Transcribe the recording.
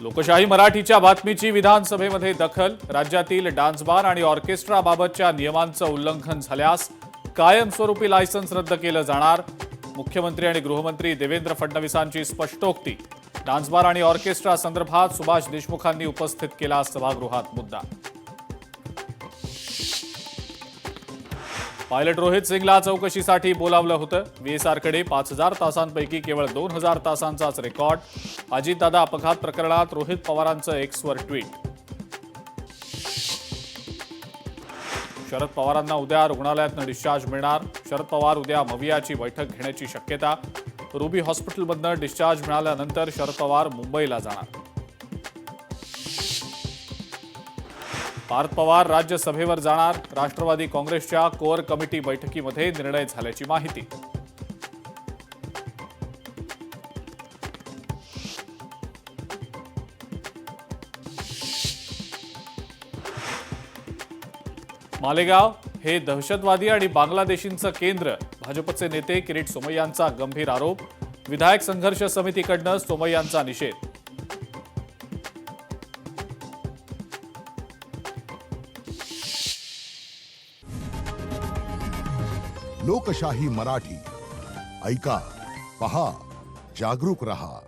लोकशाही मराठीच्या बातमीची विधानसभेमध्ये दखल। राज्यातील डान्स बार आणि ऑर्केस्ट्राबाबतच्या नियमांचं उल्लंघन झाल्यास कायमस्वरूपी लायसन्स रद्द केलं जाणार। मुख्यमंत्री आणि गृहमंत्री देवेंद्र फडणवीसांची स्पष्टोक्ती। डान्स बार आणि ऑर्केस्ट्रा संदर्भात सुभाष देशमुखांनी उपस्थित केला सभागृहात मुद्दा। पायलट रोहित सिंगला चौकशीसाठी बोलावलं होतं। VSRकडे 5000 तासांपैकी केवळ 2000 तासांचाच रेकॉर्ड। अजितदादा अपघात प्रकरणात रोहित पवारांचं एक्सवर ट्विट। शरद पवारांना उद्या रुग्णालयातून डिस्चार्ज मिळणार। शरद पवार उद्या मवियाची बैठक घेण्याची शक्यता। रुबी हॉस्पिटलमधून डिस्चार्ज मिळाल्यानंतर शरद पवार मुंबईला जाणार। पार्थ पवार राज्यसभेवर जाणार। राष्ट्रवादी काँग्रेसच्या कोर कमिटी बैठकीमध्ये निर्णय झाल्याची माहिती। मालेगाव हे दहशतवादी आणि बांगलादेशींचं केंद्र। भाजपचे नेते किरीट सोमय्यांचा गंभीर आरोप। विधायक संघर्ष समितीकडून सोमय्यांचा निषेध। लोकशाही मराठी ऐका, पहा, जागरूक रहा।